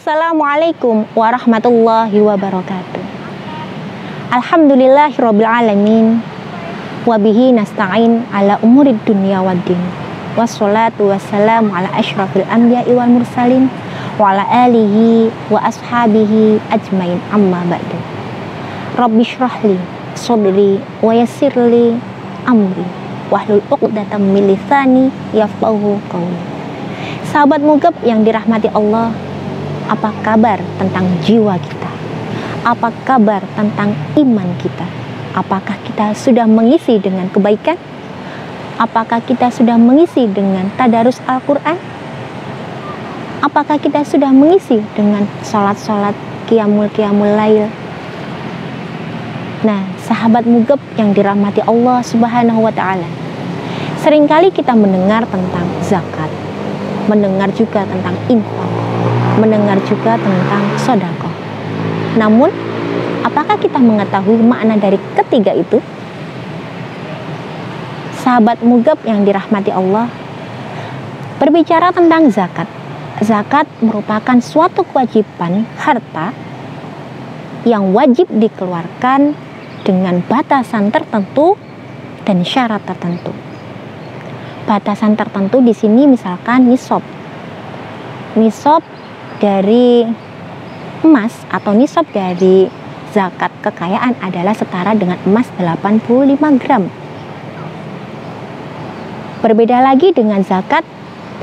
Assalamualaikum warahmatullahi wabarakatuh. Alhamdulillahirabbil alamin. Wabihi nasta'in ala umurid dunya waddin. Wassalatu wassalamu ala asyrafil anbiya'i wal mursalin wa ala alihi wa ashabihi ajmain, amma ba'du. Rabbi syrahli sadri wa yassirli amri wahlul 'uqdatam min lisani yafqahu qawli. Sahabat Mugab yang dirahmati Allah, apa kabar tentang jiwa kita? Apa kabar tentang iman kita? Apakah kita sudah mengisi dengan kebaikan? Apakah kita sudah mengisi dengan tadarus Al-Quran? Apakah kita sudah mengisi dengan sholat-sholat qiyamul lail? Nah, sahabat Mugab yang dirahmati Allah Subhanahu wa ta'ala, seringkali kita mendengar tentang zakat, mendengar juga tentang infak, mendengar juga tentang sedekah. Namun, apakah kita mengetahui makna dari ketiga itu? Sahabat Mugab yang dirahmati Allah, berbicara tentang zakat. Zakat merupakan suatu kewajiban harta yang wajib dikeluarkan dengan batasan tertentu dan syarat tertentu. Batasan tertentu di sini misalkan nisab. Nisab dari emas atau nisab dari zakat kekayaan adalah setara dengan emas 85 gram. Berbeda lagi dengan zakat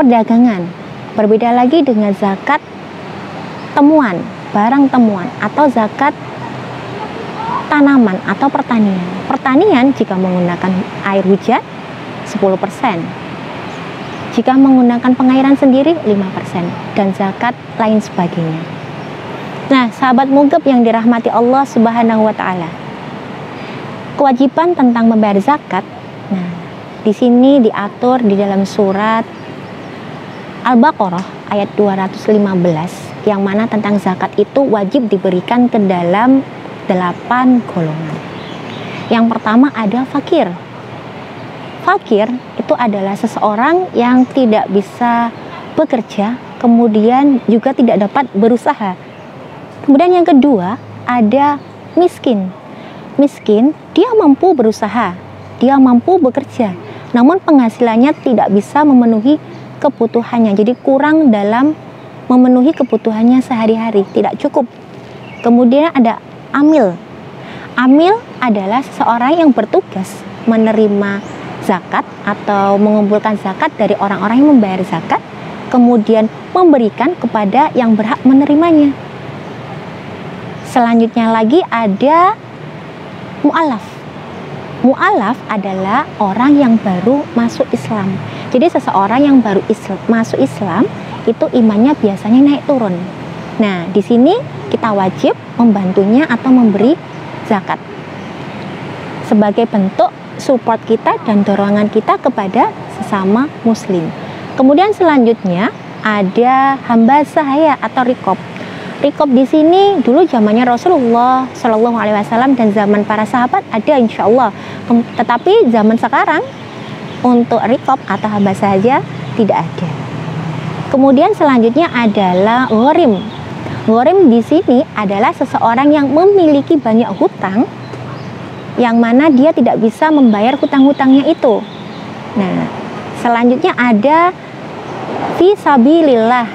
perdagangan. Berbeda lagi dengan zakat temuan, barang temuan, atau zakat tanaman atau pertanian. Pertanian jika menggunakan air hujan 10%. Jika menggunakan pengairan sendiri 5%, dan zakat lain sebagainya. Nah, sahabat Mugab yang dirahmati Allah Subhanahu wa taala, kewajiban tentang membayar zakat, nah, di sini diatur di dalam surat Al-Baqarah ayat 215, yang mana tentang zakat itu wajib diberikan ke dalam 8 golongan. Yang pertama ada fakir. Fakir itu adalah seseorang yang tidak bisa bekerja, kemudian juga tidak dapat berusaha. Kemudian yang kedua ada miskin. Miskin, dia mampu berusaha, dia mampu bekerja, namun penghasilannya tidak bisa memenuhi kebutuhannya, jadi kurang dalam memenuhi kebutuhannya sehari-hari, tidak cukup. Kemudian ada amil. Amil adalah seseorang yang bertugas menerima zakat atau mengumpulkan zakat dari orang-orang yang membayar zakat, kemudian memberikan kepada yang berhak menerimanya. Selanjutnya lagi ada mu'alaf. Mu'alaf adalah orang yang baru masuk Islam. Jadi seseorang yang baru masuk Islam itu imannya biasanya naik turun. Nah, di sini kita wajib membantunya atau memberi zakat sebagai bentuk support kita dan dorongan kita kepada sesama muslim. Kemudian selanjutnya ada hamba sahaya atau rikob. Rikob di sini dulu zamannya Rasulullah Shallallahu Alaihi Wasallam dan zaman para sahabat ada, insya Allah. Tetapi zaman sekarang untuk rikob atau hamba sahaya tidak ada. Kemudian selanjutnya adalah ghorim. Ghorim di sini adalah seseorang yang memiliki banyak hutang, yang mana dia tidak bisa membayar hutang-hutangnya itu. Nah, selanjutnya ada fi sabilillah,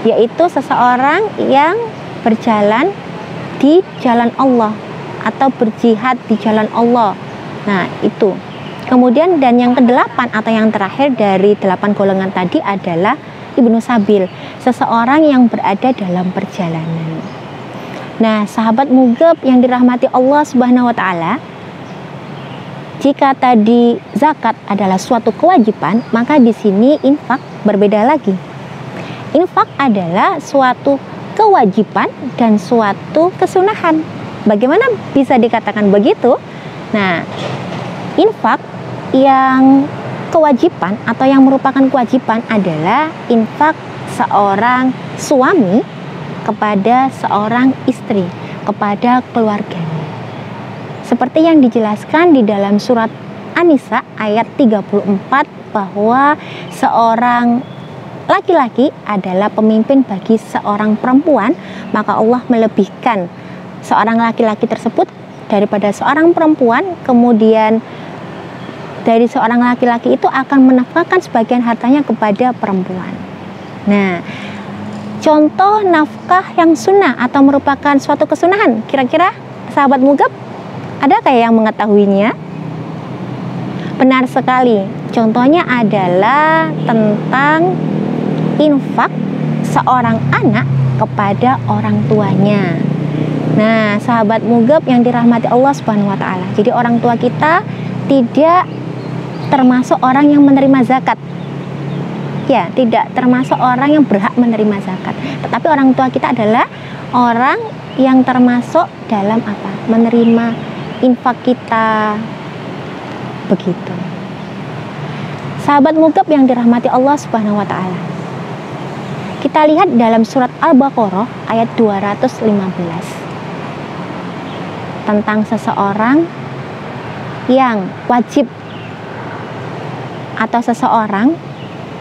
yaitu seseorang yang berjalan di jalan Allah atau berjihad di jalan Allah. Nah, itu. Kemudian dan yang kedelapan atau yang terakhir dari 8 golongan tadi adalah Ibnu Sabil, seseorang yang berada dalam perjalanan. Nah, sahabat Mugab yang dirahmati Allah Subhanahu wa taala, jika tadi zakat adalah suatu kewajiban, maka di sini infak berbeda lagi. Infak adalah suatu kewajiban dan suatu kesunahan. Bagaimana bisa dikatakan begitu? Nah, infak yang kewajiban atau yang merupakan kewajiban adalah infak seorang suami kepada seorang istri, kepada keluarganya. Seperti yang dijelaskan di dalam surat An-Nisa ayat 34, bahwa seorang laki-laki adalah pemimpin bagi seorang perempuan, maka Allah melebihkan seorang laki-laki tersebut daripada seorang perempuan. Kemudian dari seorang laki-laki itu akan menafkahkan sebagian hartanya kepada perempuan. Nah, contoh nafkah yang sunnah atau merupakan suatu kesunahan, kira-kira sahabat mugab ada kayak yang mengetahuinya? Benar sekali. Contohnya adalah tentang infak seorang anak kepada orang tuanya. Nah, sahabat mugab yang dirahmati Allah Subhanahu wa taala. Jadi orang tua kita tidak termasuk orang yang menerima zakat. Ya, tidak termasuk orang yang berhak menerima zakat. Tetapi orang tua kita adalah orang yang termasuk dalam apa? Menerima infak kita. Begitu. Sahabat mugab yang dirahmati Allah Subhanahu wa taala. Kita lihat dalam surat Al-Baqarah ayat 215 tentang seseorang yang wajib atau seseorang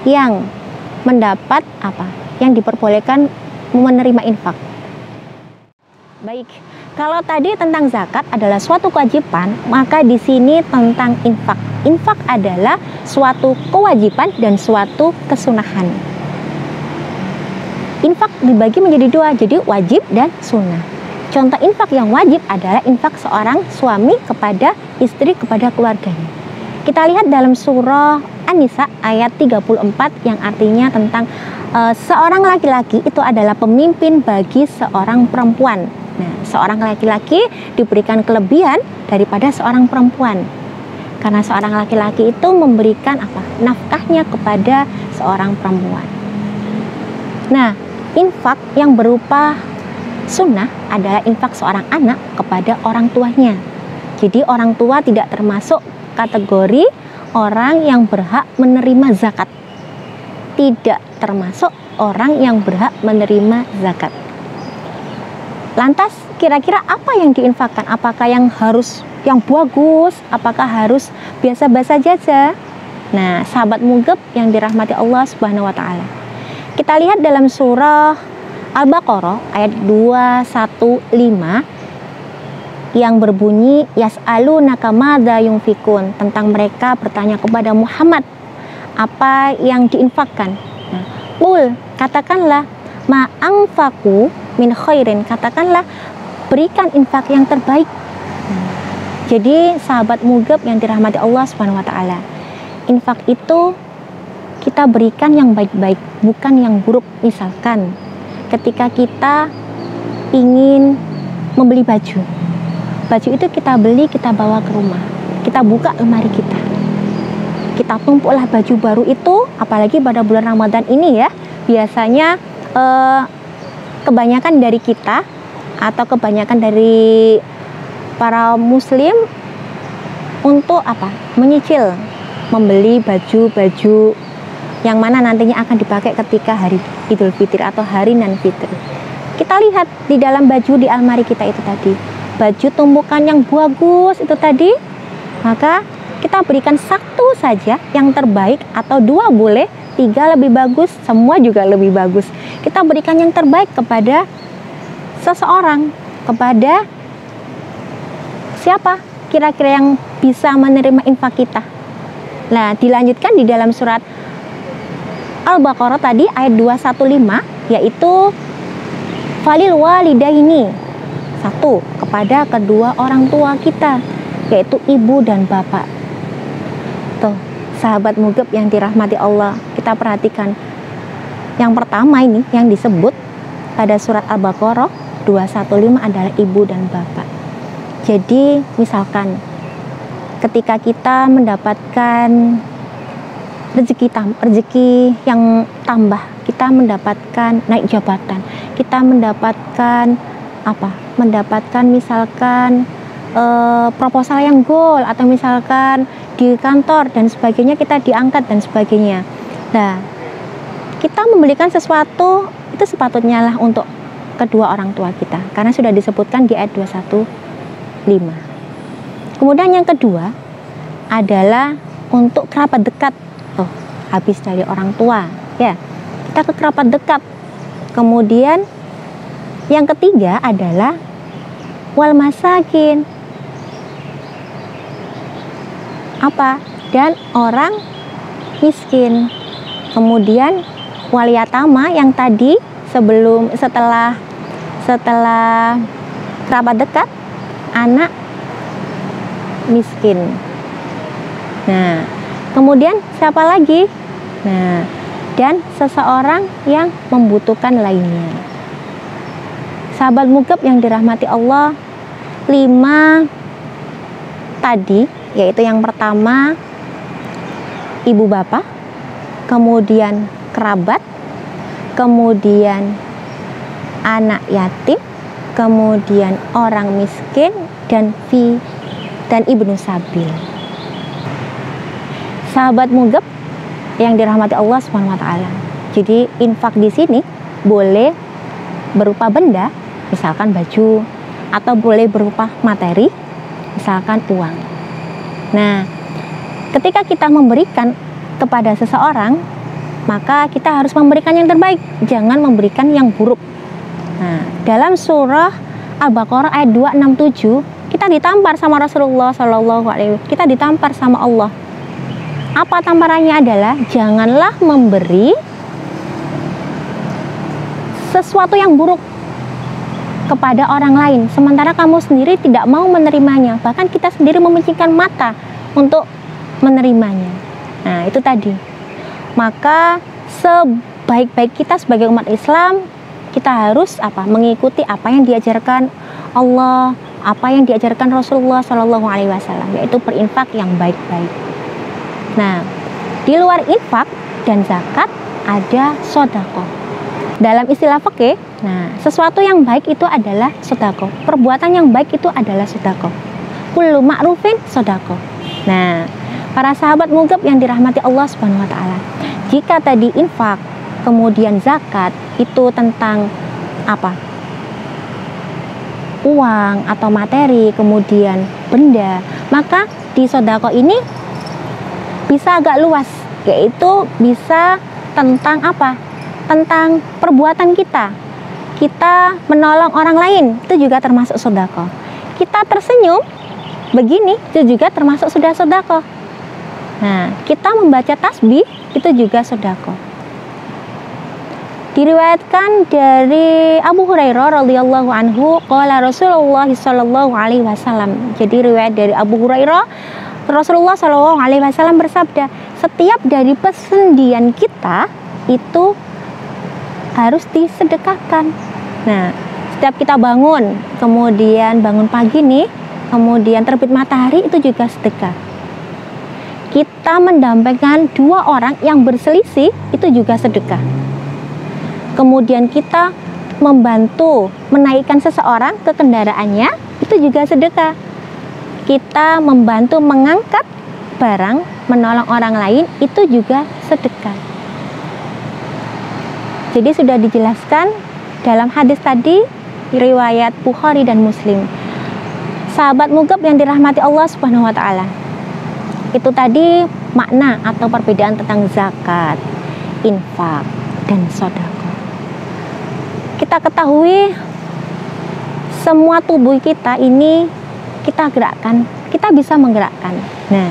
yang mendapat apa? Yang diperbolehkan menerima infak. Baik, kalau tadi tentang zakat adalah suatu kewajiban, maka di sini tentang infak. Infak adalah suatu kewajiban dan suatu kesunahan. Infak dibagi menjadi dua, jadi wajib dan sunnah. Contoh infak yang wajib adalah infak seorang suami kepada istri, kepada keluarganya. Kita lihat dalam surah An-Nisa ayat 34 yang artinya tentang seorang laki-laki itu adalah pemimpin bagi seorang perempuan. Nah, seorang laki-laki diberikan kelebihan daripada seorang perempuan. Karena seorang laki-laki itu memberikan apa? Nafkahnya kepada seorang perempuan. Nah, infak yang berupa sunnah adalah infak seorang anak kepada orang tuanya. Jadi orang tua tidak termasuk kategori orang yang berhak menerima zakat. Tidak termasuk orang yang berhak menerima zakat. Lantas kira-kira apa yang diinfakkan? Apakah yang harus yang bagus? Apakah harus biasa-biasa saja? Nah, sahabat mugab yang dirahmati Allah Subhanahu wa taala. Kita lihat dalam surah Al-Baqarah ayat 215 yang berbunyi yas'alunaka madza yunfikun, tentang mereka bertanya kepada Muhammad apa yang diinfakkan. Nah, qul, katakanlah ma anfaqu min khairin, katakanlah berikan infak yang terbaik. Jadi sahabat mugab yang dirahmati Allah Subhanahu wa taala, infak itu kita berikan yang baik-baik, bukan yang buruk. Misalkan ketika kita ingin membeli baju itu kita beli, kita bawa ke rumah, kita buka lemari kita tumpuklah baju baru itu, apalagi pada bulan Ramadan ini ya, biasanya kebanyakan dari kita atau kebanyakan dari para muslim untuk apa? Menyicil, membeli baju-baju yang mana nantinya akan dipakai ketika hari Idul Fitri atau hari nan fitri. Kita lihat di dalam baju di almari kita itu tadi, baju tumpukan yang bagus itu tadi, maka kita berikan satu saja yang terbaik, atau dua boleh, tiga lebih bagus, semua juga lebih bagus. Kita berikan yang terbaik kepada seseorang, kepada siapa kira-kira yang bisa menerima infak kita. Nah, dilanjutkan di dalam surat Al-Baqarah tadi ayat 215, yaitu falil walidaini, satu, kepada kedua orang tua kita, yaitu ibu dan bapak. Tuh, sahabat mugab yang dirahmati Allah, kita perhatikan. Yang pertama ini yang disebut pada surat Al-Baqarah 215 adalah ibu dan bapak. Jadi misalkan ketika kita mendapatkan rezeki yang tambah, kita mendapatkan naik jabatan, kita mendapatkan apa? Mendapatkan misalkan proposal yang goal, atau misalkan di kantor dan sebagainya kita diangkat dan sebagainya. Nah, kita memberikan sesuatu itu sepatutnya lah untuk kedua orang tua kita, karena sudah disebutkan di ayat 215. Kemudian yang kedua adalah untuk kerabat dekat. Habis dari orang tua ya, kita ke kerabat dekat. Kemudian yang ketiga adalah wal masakin. Apa? Dan orang miskin. Kemudian wal yatama yang tadi setelah kerabat dekat, anak miskin. Nah, kemudian siapa lagi? Nah, dan seseorang yang membutuhkan lainnya. Sahabat mugab yang dirahmati Allah, 5 tadi, yaitu yang pertama ibu bapak, kemudian kerabat, kemudian anak yatim, kemudian orang miskin, dan ibnu sabil. Sahabat mugab yang dirahmati Allah Subhanahu wa taala. Jadi infak di sini boleh berupa benda, misalkan baju, atau boleh berupa materi, misalkan uang. Nah, ketika kita memberikan kepada seseorang, maka kita harus memberikan yang terbaik, jangan memberikan yang buruk. Nah, dalam surah Al-Baqarah ayat 267, kita ditampar sama Rasulullah SAW, kita ditampar sama Allah. Apa tamparannya adalah janganlah memberi sesuatu yang buruk kepada orang lain, sementara kamu sendiri tidak mau menerimanya. Bahkan kita sendiri memicingkan mata untuk menerimanya. Nah, itu tadi. Maka sebaik-baik kita sebagai umat Islam, kita harus mengikuti apa yang diajarkan Allah, apa yang diajarkan Rasulullah SAW, yaitu berinfak yang baik-baik. Nah, di luar infak dan zakat ada sedekah. Dalam istilah fikih, nah, sesuatu yang baik itu adalah sedekah. Perbuatan yang baik itu adalah sedekah. Kullu ma'rufin sedekah. Nah, para sahabat mugab yang dirahmati Allah Subhanahu wa taala, jika tadi infak, kemudian zakat itu tentang apa? Uang atau materi, kemudian benda, maka di sedekah ini bisa agak luas, yaitu bisa tentang apa? Tentang perbuatan kita. Kita menolong orang lain, itu juga termasuk sedekah. Kita tersenyum begini, itu juga termasuk sudah sedekah. Nah, kita membaca tasbih, itu juga sedekah. Diriwayatkan dari Abu Hurairah radhiyallahu anhu, qala Rasulullah sallallahu alaihi wasallam. Jadi riwayat dari Abu Hurairah, Rasulullah sallallahu alaihi wasallam bersabda, setiap dari persendian kita itu harus disedekahkan. Nah, setiap kita bangun, kemudian bangun pagi nih, kemudian terbit matahari, itu juga sedekah. Kita mendampingkan 2 orang yang berselisih, itu juga sedekah. Kemudian kita membantu menaikkan seseorang ke kendaraannya, itu juga sedekah. Kita membantu mengangkat barang, menolong orang lain, itu juga sedekah. Jadi sudah dijelaskan dalam hadis tadi, riwayat Bukhari dan Muslim. Sahabat mugab yang dirahmati Allah Subhanahu wa taala, itu tadi makna atau perbedaan tentang zakat, infak, dan sedekah. Kita ketahui semua tubuh kita ini kita gerakkan, kita bisa menggerakkan. Nah,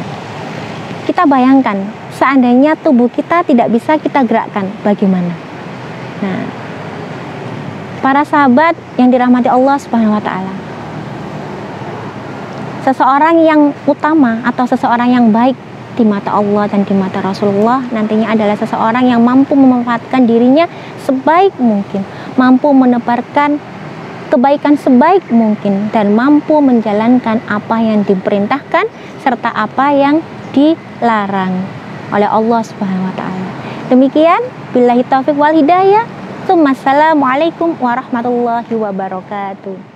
kita bayangkan seandainya tubuh kita tidak bisa kita gerakkan, bagaimana? Nah, para sahabat yang dirahmati Allah Subhanahu wa taala, seseorang yang utama atau seseorang yang baik di mata Allah dan di mata Rasulullah nantinya adalah seseorang yang mampu memanfaatkan dirinya sebaik mungkin, mampu menebarkan kebaikan sebaik mungkin, dan mampu menjalankan apa yang diperintahkan serta apa yang dilarang oleh Allah Subhanahu wa taala. Demikian, billahi taufiq wal hidayah. Assalamualaikum warahmatullahi wabarakatuh.